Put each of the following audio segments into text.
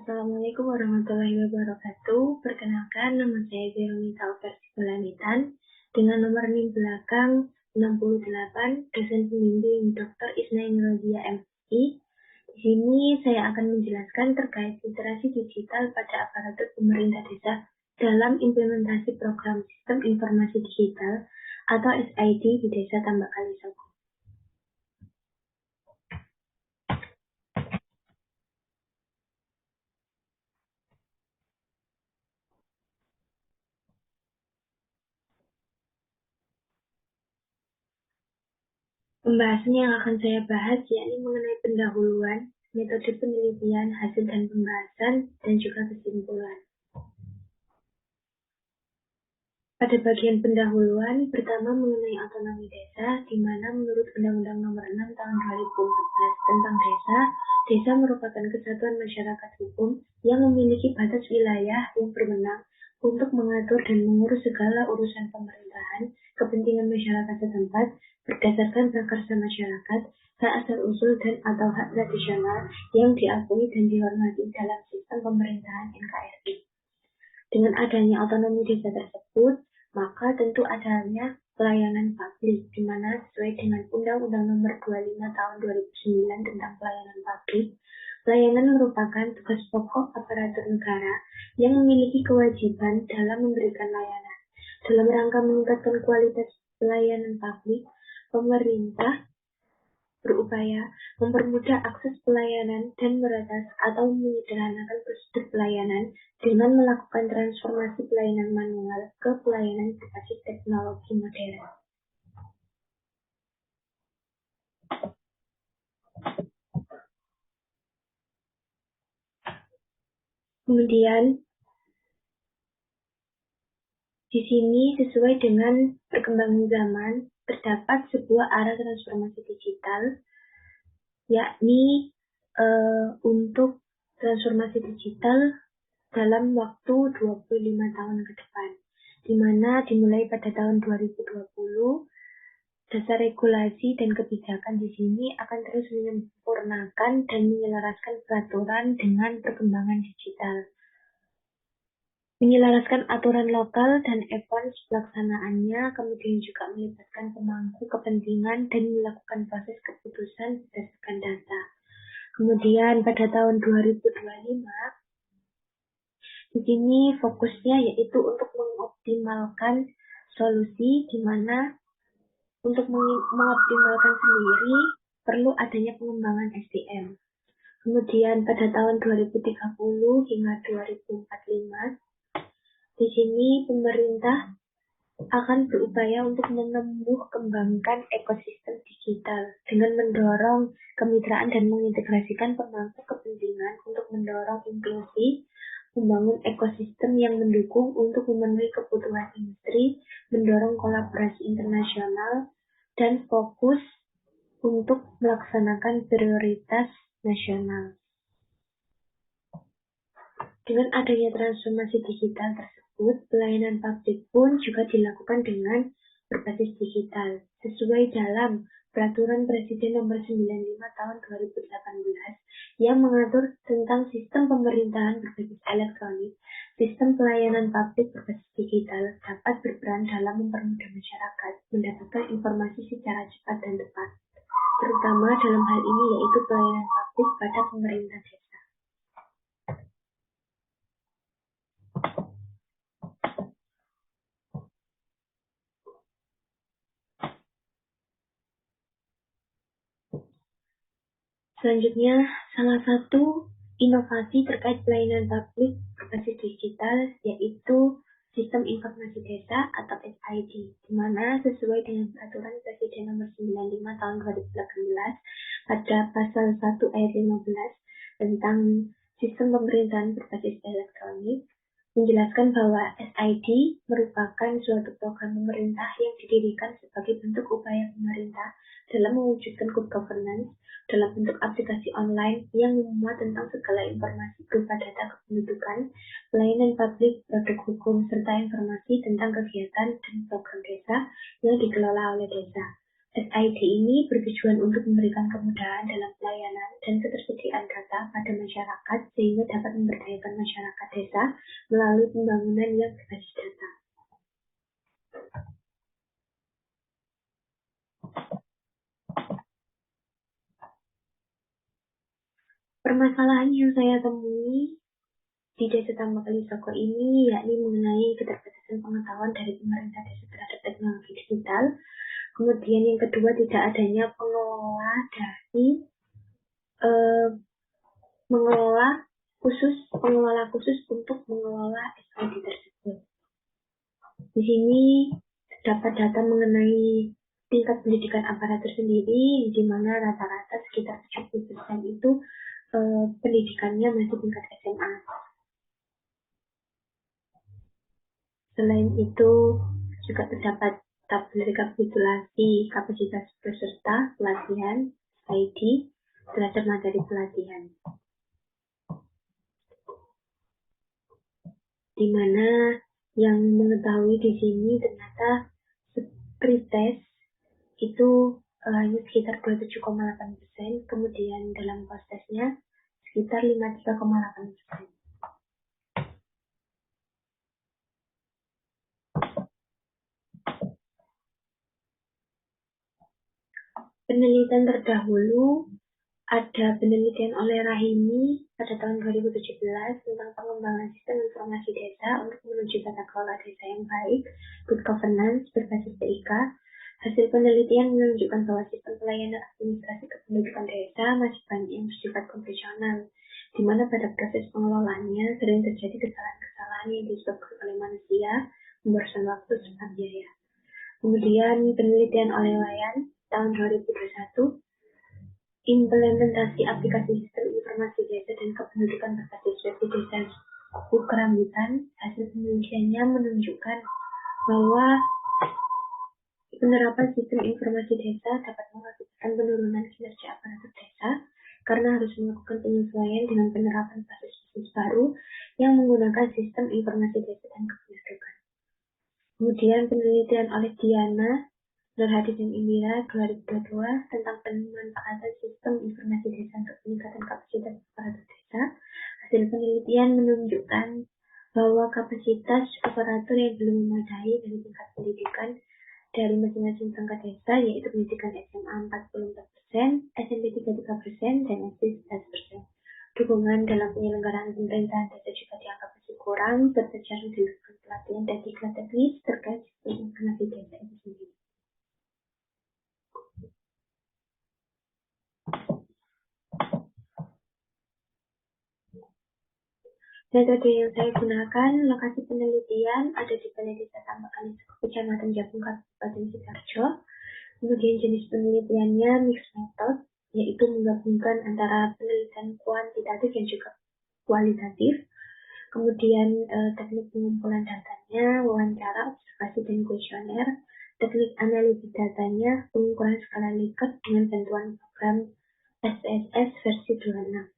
Assalamualaikum warahmatullahi wabarakatuh. Perkenalkan, nama saya Veronica Versi Belanitan dengan nomor NIM belakang 68, dosen pembimbing Dr. Isnaini Rodia MSI. Di sini saya akan menjelaskan terkait literasi digital pada aparatur pemerintah desa dalam implementasi program Sistem Informasi Digital atau SID di Desa Tambak Kalisogo. Pembahasan yang akan saya bahas yakni mengenai pendahuluan, metode penelitian, hasil dan pembahasan, dan juga kesimpulan. Pada bagian pendahuluan, pertama mengenai otonomi desa, di mana menurut Undang-Undang Nomor 6 Tahun 2014 tentang desa, desa merupakan kesatuan masyarakat hukum yang memiliki batas wilayah yang berwenang untuk mengatur dan mengurus segala urusan pemerintahan, kepentingan masyarakat setempat, berdasarkan prakarsa masyarakat, hak asal-usul dan atau hak tradisional yang diakui dan dihormati dalam sistem pemerintahan NKRI. Dengan adanya otonomi desa tersebut, maka tentu adanya pelayanan publik, di mana sesuai dengan Undang-Undang Nomor 25 Tahun 2009 tentang pelayanan publik, pelayanan merupakan tugas pokok aparatur negara yang memiliki kewajiban dalam memberikan layanan. Dalam rangka meningkatkan kualitas pelayanan publik, pemerintah berupaya mempermudah akses pelayanan dan meretas atau menyederhanakan prosedur pelayanan dengan melakukan transformasi pelayanan manual ke pelayanan berbasis teknologi modern. Kemudian, di sini sesuai dengan perkembangan zaman, terdapat sebuah arah transformasi digital, yakni untuk transformasi digital dalam waktu 25 tahun ke depan, di mana dimulai pada tahun 2020, dasar regulasi dan kebijakan di sini akan terus menyempurnakan dan menyelaraskan peraturan dengan perkembangan digital. Menyelaraskan aturan lokal dan advance pelaksanaannya, kemudian juga melibatkan pemangku kepentingan dan melakukan proses keputusan berdasarkan data. Kemudian pada tahun 2025, di sini fokusnya yaitu untuk mengoptimalkan solusi, di mana untuk mengoptimalkan sendiri perlu adanya pengembangan SDM. Kemudian pada tahun 2030 hingga 2045, di sini pemerintah akan berupaya untuk kembangkan ekosistem digital dengan mendorong kemitraan dan mengintegrasikan pemangku kepentingan untuk mendorong inklusi, membangun ekosistem yang mendukung untuk memenuhi kebutuhan industri, mendorong kolaborasi internasional, dan fokus untuk melaksanakan prioritas nasional. Dengan adanya transformasi digital tersebut, pelayanan publik pun juga dilakukan dengan berbasis digital, sesuai dalam Peraturan Presiden Nomor 95 Tahun 2018 yang mengatur tentang sistem pemerintahan berbasis elektronik. Sistem pelayanan publik berbasis digital dapat berperan dalam mempermudah masyarakat mendapatkan informasi secara cepat dan tepat, terutama dalam hal ini yaitu pelayanan publik pada pemerintah desa. Selanjutnya, salah satu inovasi terkait pelayanan publik berbasis digital yaitu Sistem Informasi Desa atau SID, di mana sesuai dengan Peraturan Presiden Nomor 95 Tahun 2018 pada Pasal 1 Ayat 15 tentang Sistem Pemerintahan Berbasis Elektronik, menjelaskan bahwa SID merupakan suatu program pemerintah yang didirikan sebagai bentuk upaya pemerintah dalam mewujudkan good governance dalam bentuk aplikasi online yang memuat tentang segala informasi berupa data kependudukan, pelayanan publik, produk hukum, serta informasi tentang kegiatan dan program desa yang dikelola oleh desa. SID ini bertujuan untuk memberikan kemudahan dalam pelayanan dan ketersediaan data pada masyarakat sehingga dapat memberdayakan masyarakat desa melalui pembangunan yang berbasis data. Permasalahan yang saya temui di Desa Tambak Kalisoko ini yakni mengenai keterbatasan pengetahuan dari pemerintah desa terhadap teknologi digital. Kemudian yang kedua, tidak adanya pengelola khusus untuk mengelola SID tersebut. Di sini terdapat data mengenai tingkat pendidikan aparatur sendiri, di mana rata-rata sekitar 70% itu pendidikannya masih tingkat SMA. Selain itu, juga terdapat tabel rekapitulasi kapasitas peserta pelatihan SID terhadap materi pelatihan, di mana yang mengetahui di sini ternyata pretest itu hanya sekitar 27,8%, kemudian dalam postesnya sekitar 53,8%. Penelitian terdahulu ada penelitian oleh Rahimi pada tahun 2017 tentang pengembangan sistem informasi desa untuk menuju tata kelola desa yang baik, good governance, berbasis TIK. Hasil penelitian menunjukkan bahwa sistem pelayanan administrasi kependudukan desa masih banyak yang bersifat konvensional, di mana pada proses pengelolaannya sering terjadi kesalahan-kesalahan yang disebabkan oleh manusia, pemborosan waktu, serta biaya. Kemudian penelitian oleh Wayan tahun 2021, implementasi aplikasi sistem informasi desa dan kependudukan berbasis web di desa Kerambitan. Hasil penelitiannya menunjukkan bahwa penerapan sistem informasi desa dapat mengakibatkan penurunan kinerja aparatur desa karena harus melakukan penyesuaian dengan penerapan basis baru yang menggunakan sistem informasi desa dan kependudukan. Kemudian penelitian oleh Diana, Nurhadi dan Indira 2022 tentang pemanfaatan sistem informasi desa untuk peningkatan kapasitas aparatur desa. Hasil penelitian menunjukkan bahwa kapasitas aparatur yang belum memadai dari tingkat pendidikan dari masing-masing perangkat desa, yaitu pendidikan SMA 44%, SMP 33%, dan SD 11%. Dukungan dalam penyelenggaraan pemerintahan desa juga dianggap masih kurang, serta jarang dilakukan pelatihan dan diklat teknis terkait sistem informasi desa itu sendiri. Metode yang saya gunakan, lokasi penelitian ada di Balai Desa Tambak Kalisoko, Kecamatan Jabung, Kabupaten Sidoarjo. Kemudian jenis penelitiannya mixed method, yaitu menggabungkan antara penelitian kuantitatif dan juga kualitatif. Kemudian teknik pengumpulan datanya, wawancara, observasi, dan kuesioner. Teknik analisis datanya, pengukuran skala Likert dengan bantuan program SPSS versi 26.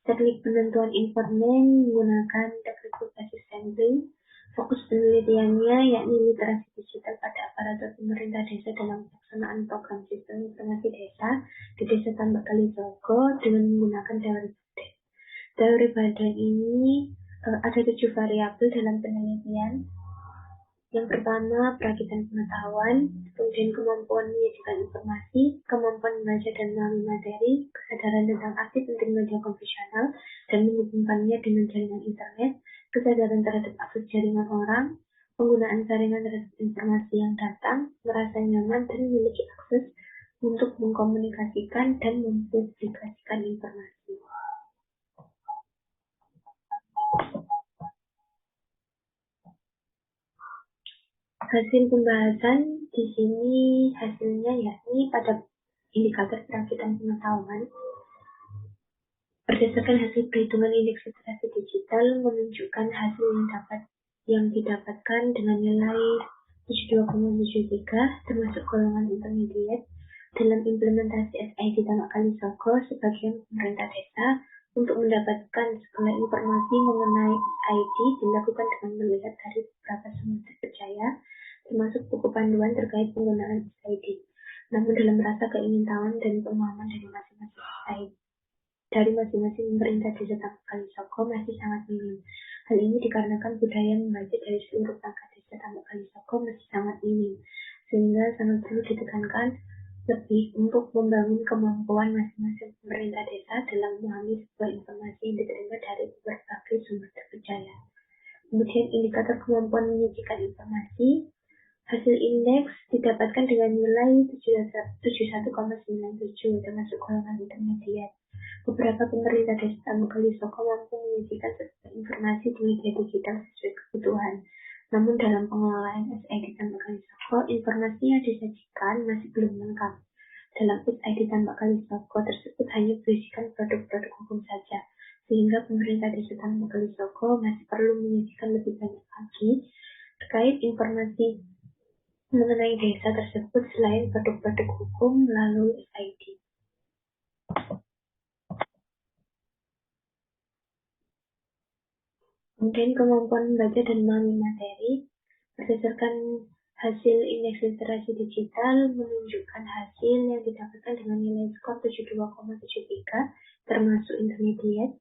Teknik penentuan informan menggunakan teknik berbasis sampling. Fokus penelitiannya yakni literasi digital pada aparatur pemerintah desa dalam pelaksanaan program sistem informasi desa di Desa Tambak Kalisoko dengan menggunakan teori Baden. Teori Baden ini ada 7 variabel dalam penelitian. Yang pertama, perakitan pengetahuan, kemudian kemampuan menyajikan informasi, kemampuan membaca dan memahami materi, kesadaran tentang arti penting media konvensional dan menghubungkannya dengan jaringan internet, kesadaran terhadap akses jaringan orang, penggunaan jaringan terhadap informasi yang datang, merasa nyaman dan memiliki akses untuk mengkomunikasikan dan mempublikasikan informasi. Hasil pembahasan di sini hasilnya yakni pada indikator perakitan pengetahuan. Berdasarkan hasil perhitungan indeks literasi digital menunjukkan hasil yang didapatkan dengan nilai 72,73 termasuk golongan intermediate dalam implementasi SID Tambak Kalisoko sebagai pemerintah desa Untuk mendapatkan segala informasi mengenai SID dilakukan dengan melihat dari beberapa sumber terpercaya, termasuk buku panduan terkait penggunaan SID. Namun dalam rasa keingintahuan dan pemahaman dari masing-masing pemerintah desa Tambak Kalisoko masih sangat minim. Hal ini dikarenakan budaya membaca dari seluruh perangkat desa Tambak Kalisoko masih sangat minim, sehingga sangat perlu ditekankan lebih untuk membangun kemampuan masing-masing pemerintah desa dalam memahami sebuah informasi yang diterima dari berbagai sumber terpercaya. Kemudian indikator kemampuan menyajikan informasi. Hasil indeks didapatkan dengan nilai 71,97 termasuk golongan intermediate. Beberapa pemerintah desa Tambak Kalisoko mampu menyajikan informasi di media digital sesuai kebutuhan. Namun dalam pengelolaan SID Tambak Kalisoko, informasi yang disajikan masih belum lengkap. Dalam SID Tambak Kalisoko tersebut hanya berisikan produk-produk hukum saja, sehingga pemerintah desa Tambak Kalisoko masih perlu menyajikan lebih banyak lagi terkait informasi mengenai desa tersebut selain produk-produk hukum melalui SID. Kemudian kemampuan membaca dan memahami materi berdasarkan hasil indeks literasi digital menunjukkan hasil yang didapatkan dengan nilai skor 72,73 termasuk intermediate.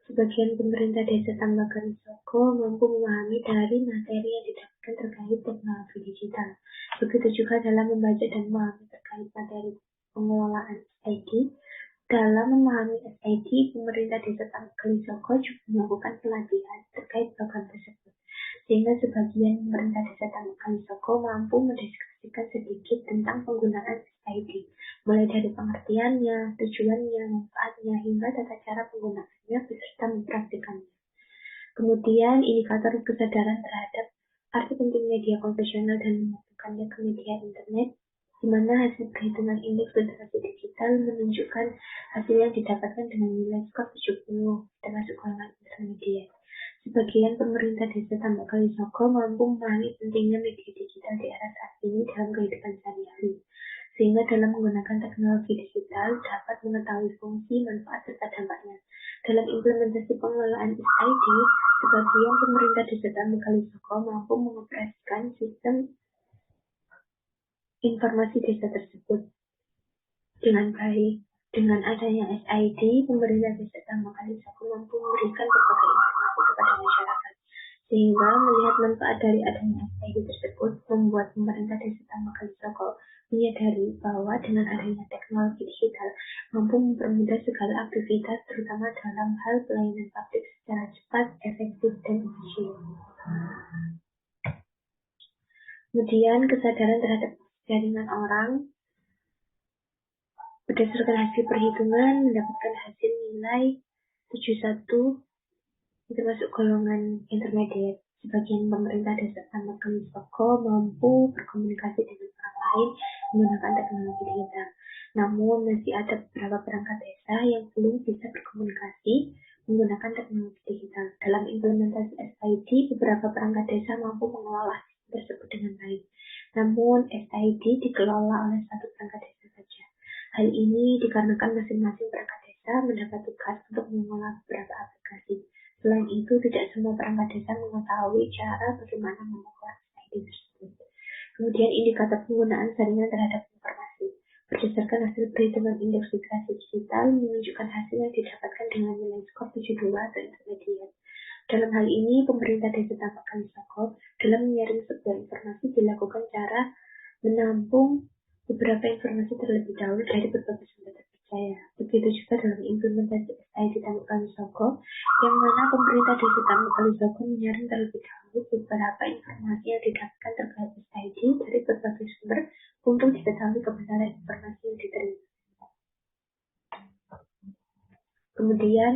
Sebagian pemerintah desa Tambak Kalisoko mampu memahami dari materi yang didapatkan terkait teknologi digital. Begitu juga dalam membaca dan memahami terkait materi pengelolaan SID. Dalam memahami SID, pemerintah desa Tambak Kalisoko juga melakukan pelatihan terkait program tersebut, sehingga sebagian pemerintah desa Tambak Kalisoko mampu mendeskripsikan sedikit tentang penggunaan SID, mulai dari pengertiannya, tujuannya, manfaatnya, hingga tata cara penggunaannya beserta mempraktikannya. Kemudian indikator kesadaran terhadap arti penting media konvensional dan menyambungkannya ke media internet, di mana hasil perhitungan indeks literasi digital menunjukkan hasil yang didapatkan dengan nilai skor 70 termasuk golongan intermediate. Sebagian pemerintah desa Tambak Kalisoko mampu memahami pentingnya media digital di era saat ini dalam kehidupan sehari-hari, sehingga dalam menggunakan teknologi digital dapat mengetahui fungsi, manfaat, serta dampaknya. Dalam implementasi pengelolaan SID, sebagian pemerintah desa Tambak Kalisoko mampu mengoperasikan sistem informasi desa tersebut dengan baik. Dengan adanya SID, pemerintah desa Tambak Kalisoko mampu memberikan berbagai informasi kepada masyarakat, sehingga melihat manfaat dari adanya SID tersebut membuat pemerintah desa Tambak Kalisoko menyadari bahwa dengan adanya teknologi digital mampu mempermudah segala aktivitas, terutama dalam hal pelayanan publik secara cepat, efektif, dan efisien. Kemudian kesadaran terhadap jaringan orang. Berdasarkan hasil perhitungan mendapatkan hasil nilai 71 termasuk golongan intermediate. Sebagian pemerintah desa Tambak Kalisoko mampu berkomunikasi dengan orang lain menggunakan teknologi digital. Namun masih ada beberapa perangkat desa yang belum bisa berkomunikasi menggunakan teknologi digital. Dalam implementasi SID, beberapa perangkat desa mampu mengelola tersebut dengan baik. Namun SID dikelola oleh satu perangkat desa saja. Hal ini dikarenakan masing-masing perangkat desa mendapat tugas untuk mengelola beberapa aplikasi. Selain itu, tidak semua perangkat desa mengetahui cara bagaimana mengelola SID tersebut. Kemudian indikator penggunaan jaringan terhadap informasi. Berdasarkan hasil perhitungan indeks literasi digital menunjukkan hasil yang didapatkan dengan nilai skor 72 atau intermediate. Dalam hal ini, pemerintah desa Tambak Kalisoko dalam menyaring sebuah informasi dilakukan cara menampung beberapa informasi terlebih dahulu dari berbagai sumber terpercaya. Begitu juga dalam implementasi SID Tambak Kalisoko, yang mana pemerintah desa Tambak Kalisoko menyaring terlebih dahulu beberapa informasi yang didapatkan terkait SID dari berbagai sumber untuk diketahui kebenaran informasi yang diterima. Kemudian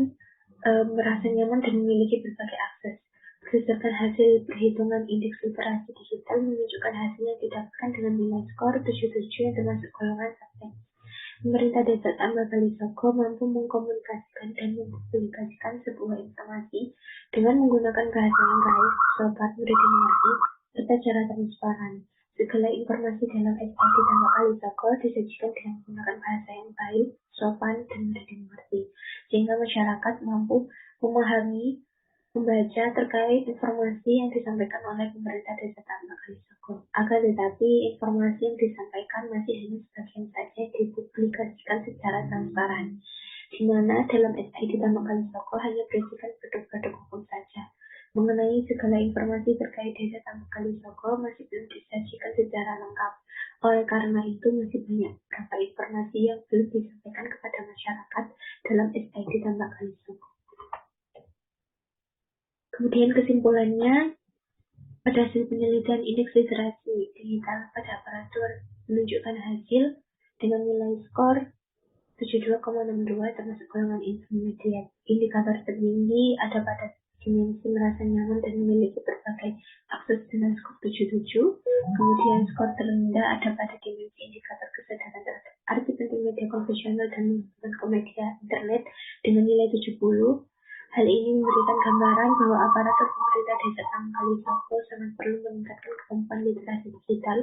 merasa nyaman dan memiliki berbagai akses. Berdasarkan hasil perhitungan indeks literasi digital menunjukkan hasil yang didapatkan dengan nilai skor 77 yang termasuk golongan akses. Pemerintah desa Tambak Kalisoko mampu mengkomunikasikan dan mempublikasikan sebuah informasi dengan menggunakan bahasa yang baik, sopan, mudah dimengerti, serta cara transparan. Segala informasi dalam SID Tambak Kalisoko disajikan dengan menggunakan bahasa yang baik, sopan, dan mudah dimengerti, sehingga masyarakat mampu memahami, membaca terkait informasi yang disampaikan oleh pemerintah Desa Tambak Kalisoko. Akan tetapi, informasi yang disampaikan masih hanya sebagian saja dipublikasikan secara transparan, di mana dalam SID Tambak Kalisoko hanya berisikan produk-produk hukum saja. Mengenai segala informasi terkait Desa Tambak Kalisoko masih belum disajikan secara lengkap. Oleh karena itu, masih banyak beberapa informasi yang belum disampaikan kepada masyarakat dalam SID Tambak Kalisoko. Kemudian kesimpulannya, pada hasil penelitian indeks literasi digital pada aparatur menunjukkan hasil dengan nilai skor 72,62 termasuk golongan intermediate. Indikator tertinggi ada pada dimensi merasa nyaman dan memiliki berbagai akses dengan skor 77. Kemudian skor terendah ada pada dimensi indikator kesadaran terhadap arti penting media konvensional dan menghubungkan ke media internet dengan nilai 70. Hal ini memberikan gambaran bahwa aparatur pemerintah Desa Tambak Kalisoko sangat perlu meningkatkan kemampuan literasi digital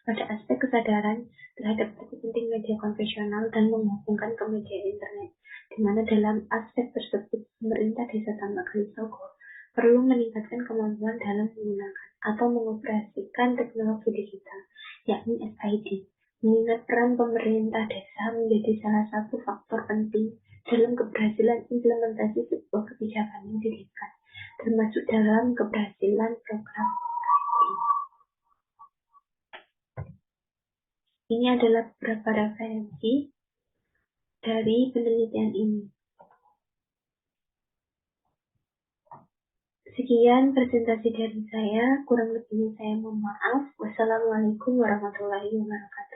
pada aspek kesadaran terhadap arti penting media konvensional dan menghubungkan ke media internet, di mana dalam aspek tersebut pemerintah Desa Tambak Kalisoko perlu meningkatkan kemampuan dalam menggunakan atau mengoperasikan teknologi digital, yakni SID, mengingat peran pemerintah desa menjadi salah satu faktor penting dalam keberhasilan implementasi sebuah kebijakan yang didirikan, termasuk dalam keberhasilan program SID. Ini adalah beberapa referensi dari penelitian ini. Sekian presentasi dari saya, kurang lebihnya saya mohon maaf. Wassalamualaikum warahmatullahi wabarakatuh.